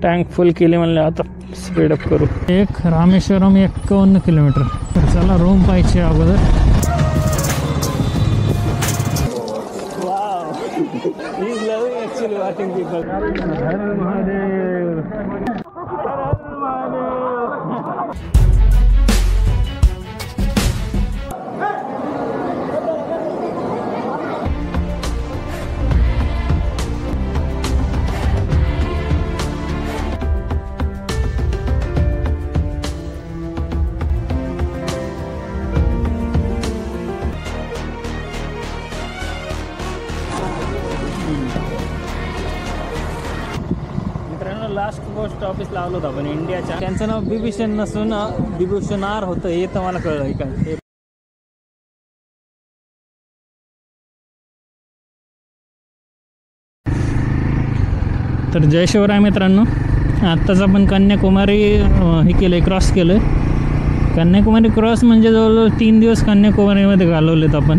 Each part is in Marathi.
टँक फुल केली म्हणले आता स्पीडअप करू. एक रामेश्वरम 51 किलोमीटर. तर चला रूम पाहिजे अगोदर. हर महादेव. लास्ट पोस्ट ऑफिस लावलं होतं आपण इंडियाच्या. त्यांचं नाव बिभूषण नसून बिभूषणार होतं हे तर मला कळलं काय. तर जय शिवराय मित्रांनो. आत्ताच आपण कन्याकुमारी हे केलं, क्रॉस केलं. कन्याकुमारी क्रॉस म्हणजे जवळजवळ 3 दिवस कन्याकुमारीमध्ये घालवलेत आपण.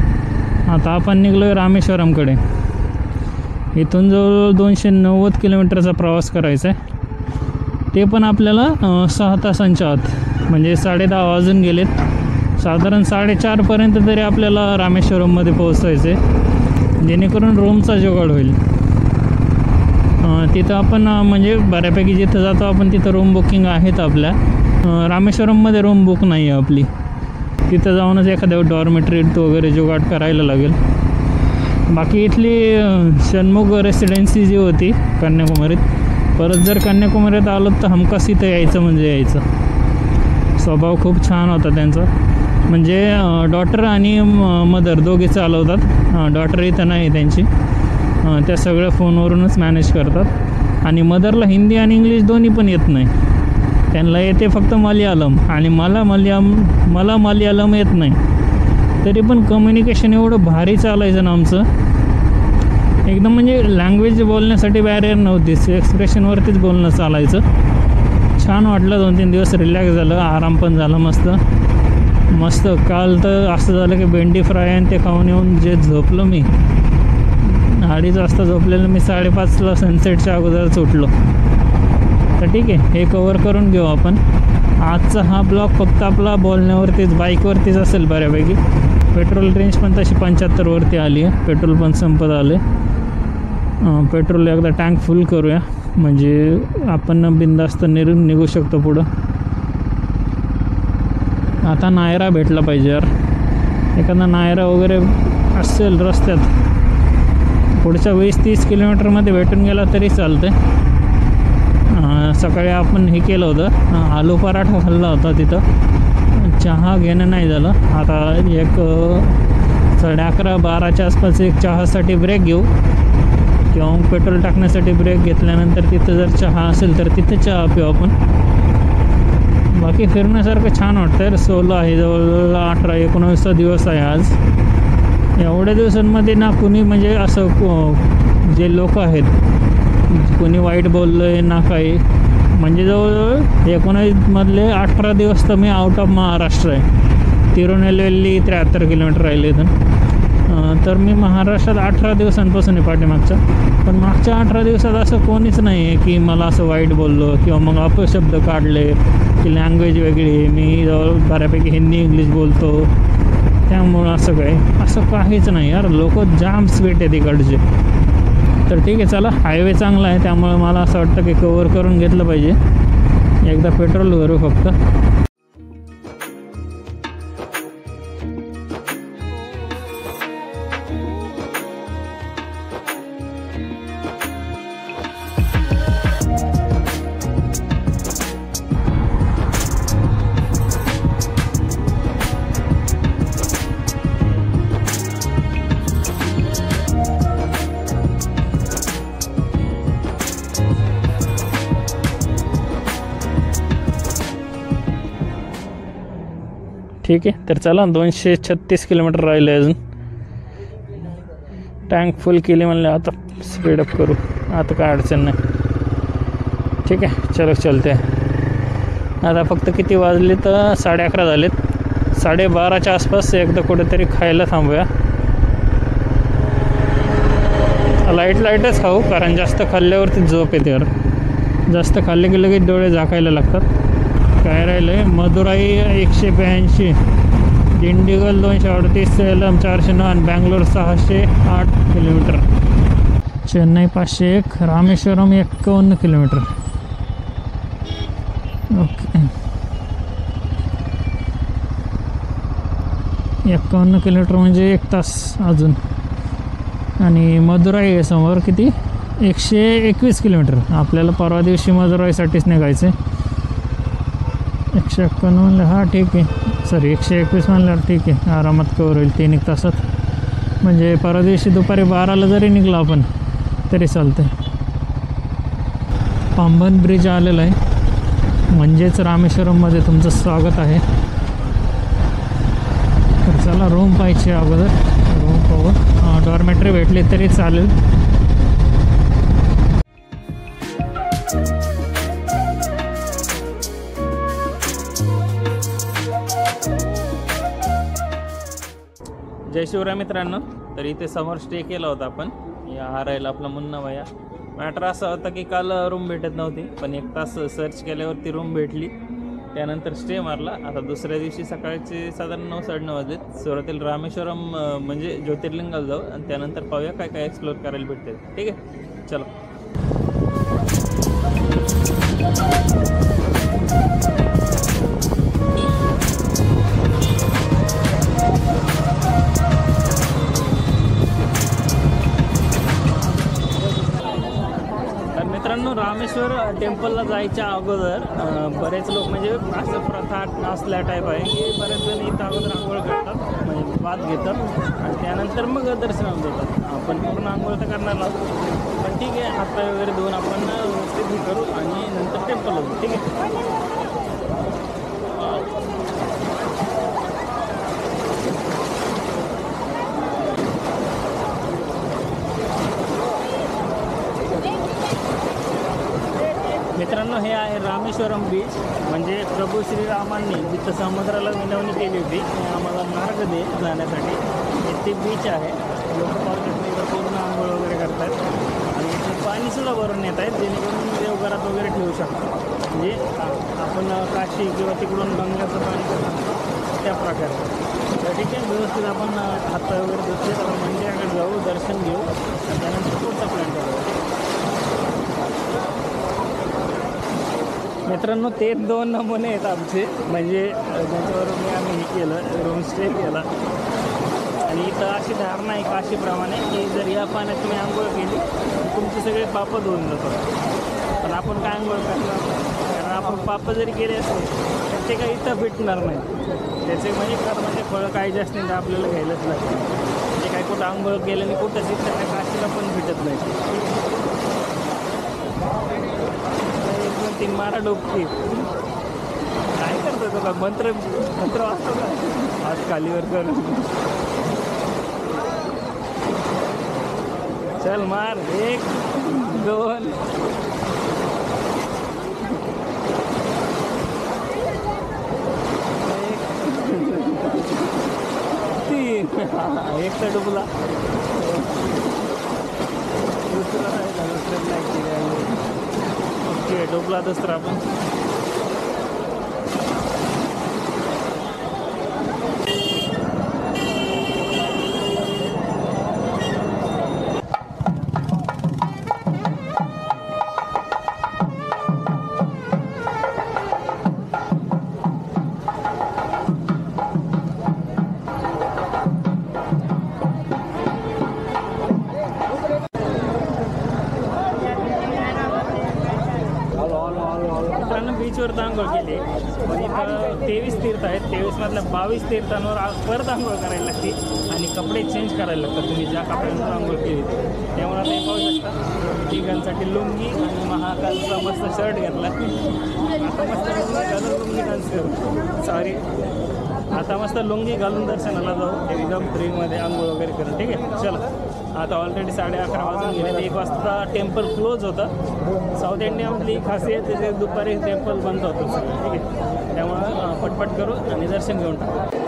आता आपण निघलो आहे रामेश्वरमकडे. इथून जवळजवळ 290 किलोमीटरचा प्रवास करायचा आहे. ते पण आपल्याला 6 तासांच्या आत, म्हणजे 10:30 वाजून गेलेत. साधारण 4:30पर्यंत तरी आपल्याला रामेश्वरममध्ये पोहोचायचं आहे, जेणेकरून रूमचा जुगाड होईल. तिथं आपण म्हणजे बऱ्यापैकी जिथं जातो आपण तिथं रूम बुकिंग आहेत आपल्या. रामेश्वरममध्ये रूम बुक नाही आहे आपली. तिथं जाऊनच एखाद्या डॉर्मेटरी वगैरे जुगाड करायला लागेल. बाकी इथली षण्मुख रेसिडेन्सी जी होती कन्याकुमारीत, परत जर कन्याकुमारीत आलो तर हमखास इथं यायचं म्हणजे यायचं. स्वभाव खूप छान होता त्यांचा. म्हणजे डॉटर आणि मदर दोघे चालवतात. डॉटर इथं नाही त्यांची, त्या सगळ्या फोनवरूनच मॅनेज करतात. आणि मदरला हिंदी आणि इंग्लिश दोन्ही पण येत नाही. त्यांना येते फक्त मल्याळम, आणि मला मल्याळम येत नाही. तरी पण कम्युनिकेशन एवढं भारी चालायचं ना आमचं. एकदम म्हणजे लँग्वेज बोलण्यासाठी बॅरियर नव्हतीच, एक्सप्रेशनवरतीच बोलणं चालायचं. छान वाटलं. 2-3 दिवस रिलॅक्स झालं, आराम पण झाला मस्त. काल तर असं झालं की भेंडी फ्राय आणि ते खाऊन येऊन जे झोपलो मी, 2:30 वाजता झोपलेलं मी, 5:30ला सनसेटच्या अगोदरच उठलो. तर ठीक आहे, हे कवर करून घेऊ आपण. आजचा हा ब्लॉग फक्त आपला बोलण्यावरतीच, बाईकवरतीच असेल बऱ्यापैकी. पेट्रोल रेंज पण तशी 75वरती आली आहे. पेट्रोल पण संपत आले. पेट्रोल एकदा टँक फुल करूया, म्हणजे आपण बिनधास्त निघू शकतो पुढं. आता नायरा भेटला पाहिजे यार. एखादा नायरा वगैरे असेल रस्त्यात, पुढच्या 20-30 किलोमीटरमध्ये भेटून गेला तरी चालतं. सकाळी आपण हे केलं होतं, आलू पराठा खाल्ला होता तिथं. चहा घेणं नाही झालं. आता 11:30-12च्या आसपास एक चहासाठी ब्रेक घेऊ, किंवा पेट्रोल टाकण्यासाठी ब्रेक घेतल्यानंतर तिथं जर चहा असेल तर तिथे चहा पिऊ आपण. बाकी फिरण्यासारखं छान वाटतं आहे. 16 आहे, जवळजवळ 18-19 दिवस आहे आज. एवढ्या दिवसांमध्ये ना कुणी म्हणजे असं जे लोक आहेत, कोणी वाईट बोललं आहे ना काही. म्हणजे जवळजवळ 19मधले 18 दिवस तर मी आउट ऑफ महाराष्ट्र आहे. तिरुनेलवेली 73 किलोमीटर राहिले इथून. तर मी महाराष्ट्रात 18 दिवसांपासून आहे पाठीमागच्या. पण मागच्या 18 दिवसात असं कोणीच नाही आहे की मला असं वाईट बोललो किंवा मग अपशब्द काढले की लँग्वेज वेगळी आहे. मी जवळ बऱ्यापैकी हिंदी इंग्लिश बोलतो, त्यामुळं असं काहीच नाही यार. लोक जाम स्वीट आहे तिकडचे. तर ठीक आहे, चला. हायवे चांगला आहे, त्यामुळे मला असं वाटतं की कवर करून घेतलं पाहिजे. एकदा पेट्रोल भरू फक्त. ठीक आहे, तर चला. 236 किलोमीटर राहिले अजून. टँक फुल केली म्हणले आता स्पीडअप करू. आता काय अडचण नाही. ठीक आहे, चलो चलते. आता फक्त किती वाजले तर 11:30 झालेत. 12:30च्या आसपास एकदा कुठेतरी खायला थांबूया. लाईटच खाऊ, कारण जास्त खाल्ल्यावरती झोप येते यार. जास्त खाल्ले की लगेच डोळे झाकायला लागतात. काय राहिलं आहे, मदुराई 182, दिंडीगल 238, सेलम 409 आणि Bangalore 608 kilometre. Chennai 501, Rameswaram 51 kilometre. Okay, 51 kilometre म्हणजे 1 तास अजून. आणि मदुराई आहे समोर, किती 121 किलोमीटर. आपल्याला परवा दिवशी मदुराईसाठीच निघायचं आहे. 151 म्हणलं हां ठीक आहे, सॉरी 121 म्हणल्यावर ठीक आहे, आरामात कवर होईल 3-1 तासात. म्हणजे परवा दिवशी दुपारी 12ला जरी निघलो आपण तरी चालतं आहे. पांबन ब्रिज आलेला आहे, म्हणजेच रामेश्वरममध्ये तुमचं स्वागत आहे. तर चला रूम पाहिजे अगोदर, रूम पाहू. डॉर्मेटरी भेटली तरी चालेल. जय शिवराय मित्रांनो. तर इथे समोर स्टे केला होता आपण. या राहिला आपला मुन्ना भैया. मॅटर असा होता की काल रूम भेटत नव्हती, पण 1 तास सर्च केल्यावरती रूम भेटली. त्यानंतर स्टे मारला. आता दुसऱ्या दिवशी सकाळचे साधारण 9-9:30 वाजलेत. सुरुवातीला रामेश्वरम म्हणजे ज्योतिर्लिंगाला जाऊ आणि त्यानंतर पाहूया काय काय एक्सप्लोर करायला भेटते. ठीक आहे, चलो. मित्रांनो, रामेश्वर टेम्पलला जायच्या अगोदर बरेच लोक म्हणजे असं प्रथा असल्या टाईप आहे की बरेच जण इथं अगोदर आंघोळ करतात, म्हणजे बाथ घेतात आणि त्यानंतर मग दर्शनाला जातात. आपण पूर्ण आंघोळ तर करणार नव्हतो, पण ठीक आहे, हातपाय वगैरे धुवून आपण व्यवस्थित हे करू आणि नंतर टेम्पलला जाऊ. ठीक आहे. मित्रांनो, हे आहे रामेश्वरम बीच. म्हणजे प्रभू श्रीरामांनी जिथं समुद्राला विनवणी केली होती, आम्हाला मार्ग दे जाण्यासाठी. ते बीच आहे. लोक पावसात पूर्ण आंघोळ वगैरे करतात आणि इथं पाणीसुद्धा भरून येत आहेत, जेणेकरून देवघरात वगैरे ठेवू शकतो. म्हणजे आपण काशी किंवा तिकडून गंगाचं पाणी कसं त्या प्रकारे. तर ठीक आहे, व्यवस्थित आपण हातपाय वगैरे धुतले तर मंदिराकडे जाऊ, दर्शन घेऊ आणि त्यानंतर पुढचा प्लॅन करू. मित्रांनो, ते 2 नमुने आहेत आमचे, म्हणजे ज्यांच्यावरून आम्ही हे केलं, रूम स्टे केला. आणि इथं अशी धारणा आहे काशीप्रमाणे की जर या पाण्यात तुम्ही आंघोळ केली तर तुमचे सगळे पापं धुवून जातात. पण आपण काय आंघोळ करणार, कारण आपण पापं जरी केले असते तर ते काही इथं भेटणार नाही. त्याचे म्हणजे कर्माचे फळं काही जास्त नाही, तर आपल्याला घ्यायलाच लागते. म्हणजे काही कुठं आंघोळ केल्याने कुठंच इथं काशीला पण भेटत नाही. 1-2-3 मारा डोबकी. काय करतो तो का मंत्र वाचतो का आज खालीवर कर. चल मार, 1 2 3. एक तर डुबला, दुसरा ओके डुबला दुसरा आपण. बीचवर तर आंघोळ केली, पण इथं 23 तीर्थ आहेत. 23मधल्या 22 तीर्थांवर परत आंघोळ करायला लागते आणि कपडे चेंज करायला लागतात तुम्ही ज्या कपड्यांवर आंघोळ केली. त्यामुळे आता हे पाहू शकता, तिघांसाठी लुंगी आणि महाकालचा मस्त शर्ट घेतला. आता मस्त लुंगी डान्स करू, सॉरी आता मस्त लुंगी घालून दर्शनाला जाऊ एकदम फ्रीमध्ये आंघोळ वगैरे करून. ठीक आहे, चला. आता ऑलरेडी 11:30 वाजून गेले. 1 वाजता टेम्पल क्लोज होतं. साऊथ इंडियामधली खासियत त्याचे दुपारी टेम्पल बंद होतं सगळं. ठीक आहे, त्यामुळं पटपट करू आणि दर्शन घेऊन टाकू.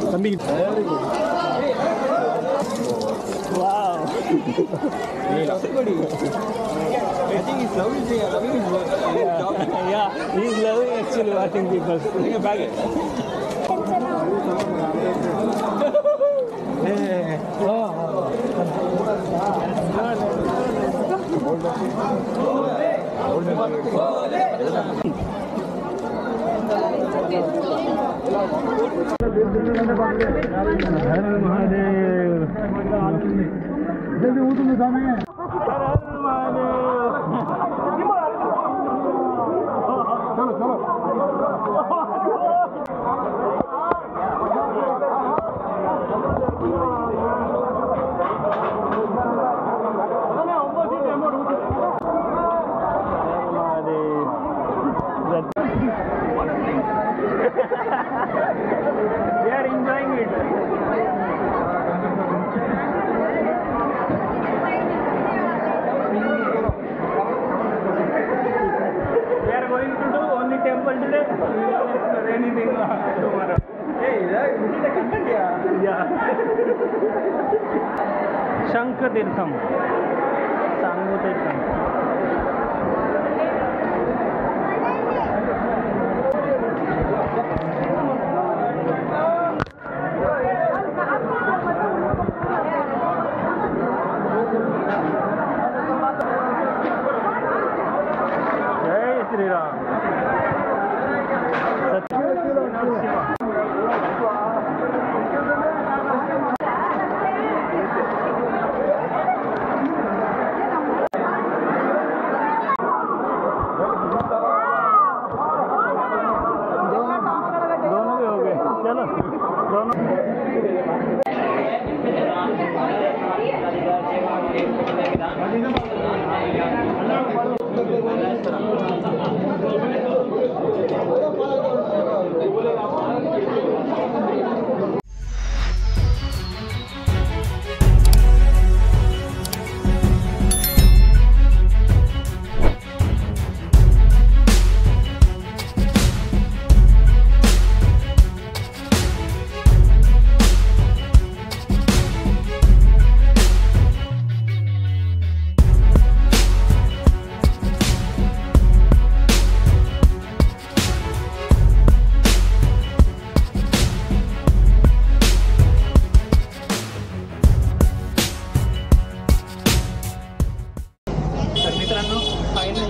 Wow. Yeah, he's loving actually watching people. Bring a bag. They are enjoying it. They are going to do only temple today. We will explore anything tomorrow. Hey, this is the content, yeah. Shankatirtham. Sangotirtham.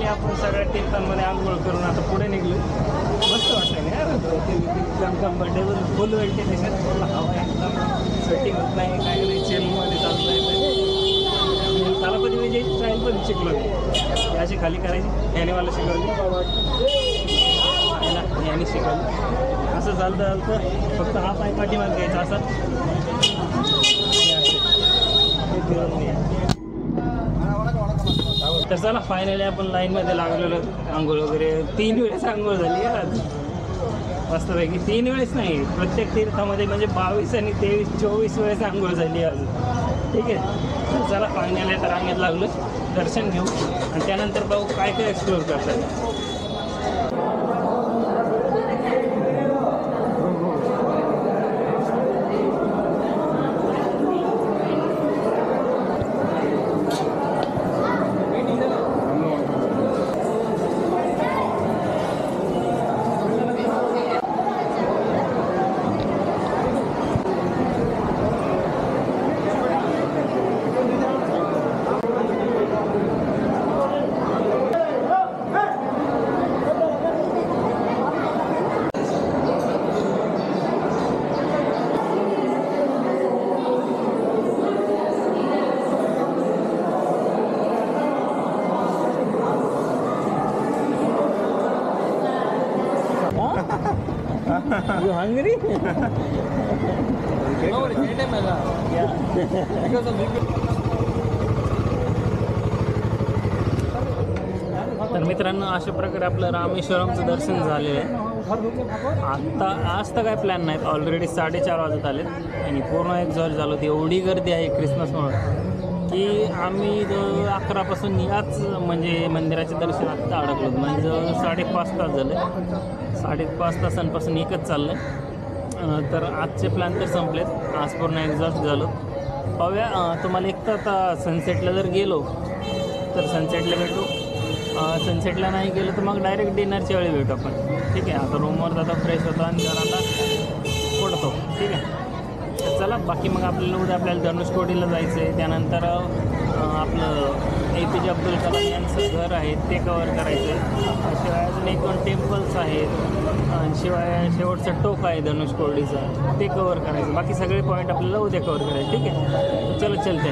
आपण सगळ्या तीर्थांमध्ये आंघोळ करून आता पुढे निघलो. मस्त वाटतं ना यार, कम्फर्टेबल फुल वेंटिलेशन, फुल हवा एकदम, स्वेटिंग होत नाही, काय नाही, चिलमध्ये चाललं आहे. तालापती म्हणजे स्टाईल पण शिकलो मी, अशी खाली करायची, याने मला शिकवली, याने शिकवली, असं चालतं चालतं फक्त हा पाय पाठीमागे घ्यायचा असा. तर चला फायनली आपण लाईनमध्ये लागलेलो, आंघोळ वगैरे 3 वेळेस आंघोळ झाली आज मस्तपैकी. 3 वेळेस नाही, प्रत्येक तीर्थामध्ये म्हणजे 22 आणि 23 24 वेळेस आंघोळ झाली आज. ठीक आहे, तर चला फायनली तर रांगेत लागलो, दर्शन घेऊ आणि त्यानंतर पाहू काय काय एक्सप्लोअर करतात. You hungry? No, it's anytime like that. Yeah. Because of big. तर मित्रांनो, अशा प्रकारे आपलं रामेश्वरमचं दर्शन झालेलं आहे. आता आज तर काय प्लॅन नाहीत, ऑलरेडी 4:30 वाजत आले आणि पूर्ण एक झोल झालो. ती एवढी गर्दी आहे क्रिसमसमुळं की आम्ही 11 पासून याच म्हणजे मंदिराचे दर्शन आत्ता अडकलो. म्हणजे 5.5 तास झाले, 5.5 तासांपासून एकच चाललं आहे. तर आजचे प्लॅन तर संपलेत, आज पूर्ण एक्झॉस्ट झालो. पाहूया तुम्हाला एक तर आता सनसेटला जर गेलो तर सनसेटला भेटू, सनसेटला नाही गेलं तर मग डायरेक्ट डिनरच्या वेळी भेटू आपण. ठीक आहे, आता रूमवर जातो, फ्रेश होतो आणि घराला पडतो. ठीक आहे, तर चला बाकी मग आपल्याला धनुषकोडीला जायचं आहे. त्यानंतर आपलं APJ अब्दुल कलाम यांचं घर आहे ते कवर करायचं आहे. शिवाय अजून 1-2 टेम्पल्स आहेत आणि शिवाय शेवटचं टोक आहे धनुषकोडीचं, ते कवर करायचं. बाकी सगळे पॉईंट आपल्याला उद्या कवर करायचे. ठीक आहे, चलो चलते.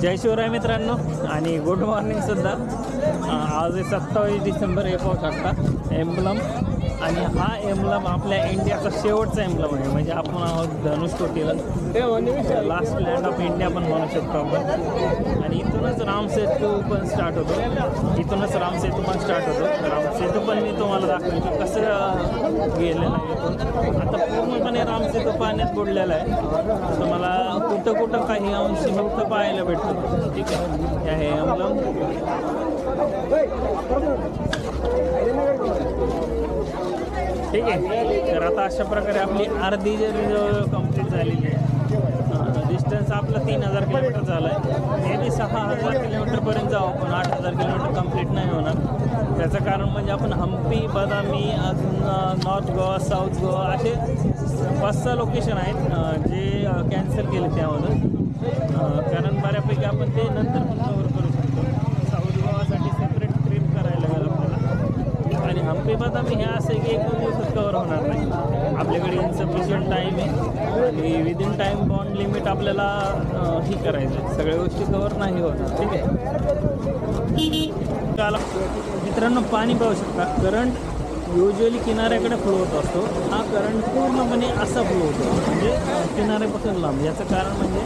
जय शिवराय मित्रांनो आणि गुड मॉर्निंगसुद्धा. आज आहे 27 डिसेंबर. हे पाहू शकता एम्ब्लम, आणि हा एम्ब्लम आपल्या इंडियाचा शेवटचा एम्ब्लम आहे. म्हणजे आपण आहोत धनुषकोटीला, लास्ट लँड ऑफ इंडिया पण म्हणू शकतो आपण. आणि इथूनच रामसेतू पण स्टार्ट होतो, रामसेतू पण मी तुम्हाला दाखवतो कसं गेलेलं आहे इथून. आता पूर्णपणे रामसेतू पाण्यात बुडलेला आहे. तुम्हाला कुठं काही अंशी फक्त पाहायला भेटतो. ठीक आहे, हे एम्ब्लम. ठीक आहे, तर आता अशा प्रकारे आपली अर्धी जर्नी कंप्लीट झालेली आहे. डिस्टन्स आपलं 3000 किलोमीटर झालं आहे. मे बी 6000 किलोमीटरपर्यंत जाऊ, पण 8000 किलोमीटर कंप्लीट नाही होणार. त्याचं कारण म्हणजे आपण हम्पी, बदामी, अजून नॉर्थ गोवा, साऊथ गोवा असे 5-6 लोकेशन आहेत जे कॅन्सल केले त्यामध्ये. कारण बऱ्यापैकी आपण ते नंतर पण कवर करू शकतो. साऊथ गोवासाठी सेपरेट ट्रिप करायला लागेल आपल्याला. आणि हम्पी, बदामी हे असं आहे की 1-2 दिवसात कवर होणार नाही. आपल्याकडे इनसफिशियंट टाईम आहे आणि विदिन टाईम बॉन्ड लिमिट आपल्याला ही करायचं आहे. सगळ्या गोष्टी कवर नाही होणार. ठीक आहे, चला मित्रांनो, पाणी पाहू शकता. करंट युजली किनाऱ्याकडे फ्लो होत असतो. हा करंट पूर्णपणे असा फ्लो होतो, म्हणजे किनाऱ्यापासून लांब. याचं कारण म्हणजे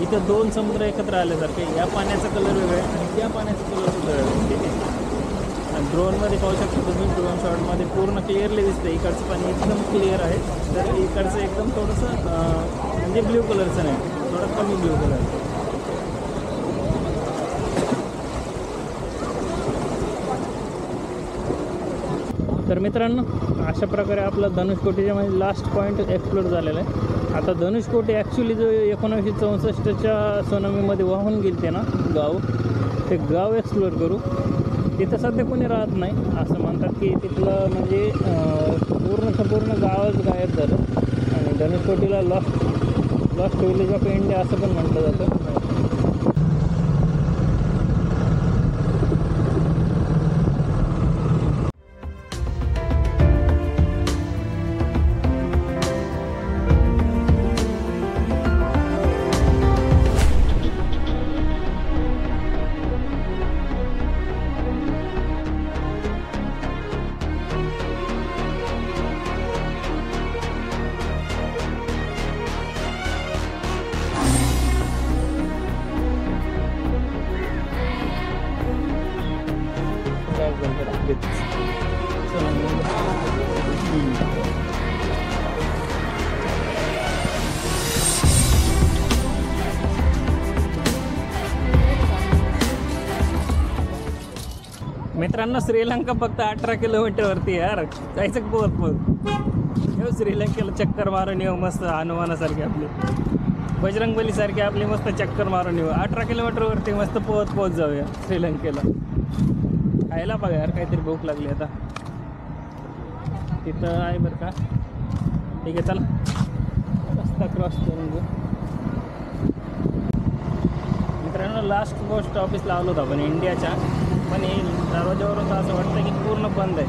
इथं 2 समुद्र एकत्र आल्यासारखे. या पाण्याचा कलर वेगळा आहे आणि त्या पाण्याचा कलर सुद्धा वेगळा आहे. ठीक आहे, आणि ड्रोनमध्ये पाहू शकता तुम्ही, ड्रोन शॉटमध्ये पूर्ण क्लिअरली दिसतं. इकडचं पाणी एकदम क्लिअर आहे, तर इकडचं एकदम थोडंसं म्हणजे ब्ल्यू कलरचं नाही, थोडं कमी ब्ल्यू कलर. तर मित्रांनो, अशा प्रकारे आपला धनुषकोटीच्या म्हणजे लास्ट पॉईंट एक्सप्लोर झालेला आहे. आता धनुषकोटी ॲक्च्युली जो 1964च्या सुनामीमध्ये वाहून गेलते ना गाव, ते गाव एक्सप्लोर करू. तिथं सध्या कोणी राहत नाही. असं म्हणतात की तिथलं म्हणजे पूर्ण गावच गायब झालं. आणि धनुषकोटीला लॉस्ट व्हिलेज ऑफ इंडिया असं पण म्हटलं जातं. मित्रांनो, श्रीलंका फक्त 18 किलोमीटरवरती यार. जायचं पोहत श्रीलंकेला चक्कर मारून येऊ मस्त. हनुमानासारखी आपली, बजरंगबलीसारखी आपली मस्त चक्कर मारून येऊ. 18 किलोमीटरवरती मस्त पोहत जाऊया श्रीलंकेला. खायला बघा यार, काहीतरी भूक लागली आता. तिथं आहे बरं का ठीक आहे, चला रस्ता क्रॉस करून घेऊ. मित्रांनो, लास्ट पोस्ट ऑफिस लावलं होतं आपण इंडियाच्या, पण हे दरवाजावरून तर असं वाटतं की पूर्ण बंद आहे.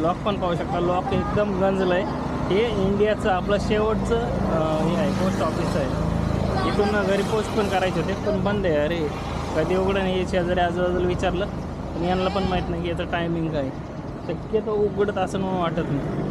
लॉक पण पाहू शकता, लॉक एकदम गंजलं आहे. हे इंडियाचं आपलं शेवटचं हे आहे, पोस्ट ऑफिस आहे. इथून घरी पोस्ट पण करायचे होते, पण बंद आहे. अरे कधी उघडं नाही. याच्या जरी आजूबाजूला विचारलं पण यांना पण माहीत नाही की याचं टायमिंग काय. शक्यतो उघडत असं म्हणून वाटत नाही.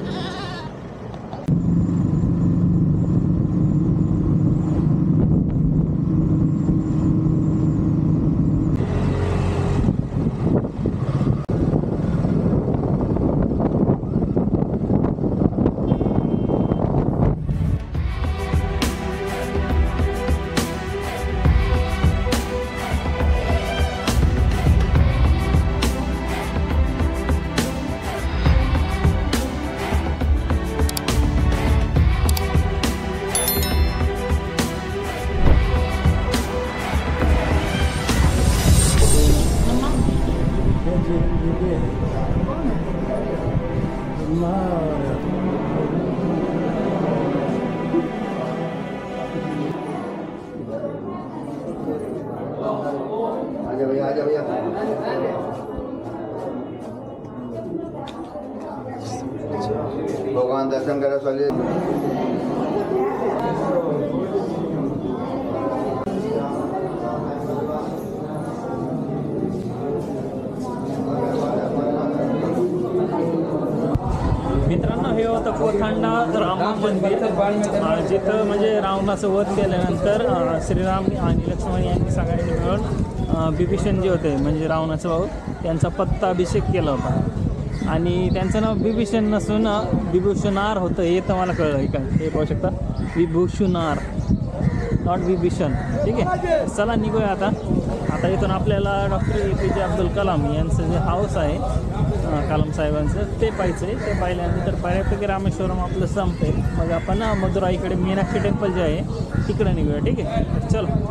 आजा भैया भगवान दर्शन करा चलिए. मित्रांनो, हे होतं कोथंडा राम मंदिर, जिथं म्हणजे रावणाचं वध केल्यानंतर श्रीराम आणि लक्ष्मण यांनी सगळ्यांनी मिळून बिभीषण जे होते म्हणजे रावणाचे भाऊ, त्यांचा पत्ताभिषेक केला होता. आणि त्यांचं नाव बिभीषण नसून विभूषणार होतं, हे तर मला कळलं आहे. काय हे पाहू शकता, विभूषणार, नॉट विभीषण. ठीक आहे, चला निघूया आता. आता इथून आपल्याला डॉक्टर APJ अब्दुल कलाम यांचं जे हाऊस आहे, कलाम साहेबांचं, ते पाहायचं आहे. ते पाहिल्यानंतर बऱ्यापैकी रामेश्वरम आपलं संपेल. मग आपण मदुराईकडे मीनाक्षी टेम्पल जे आहे तिकडे निघूया. ठीक आहे, चलो.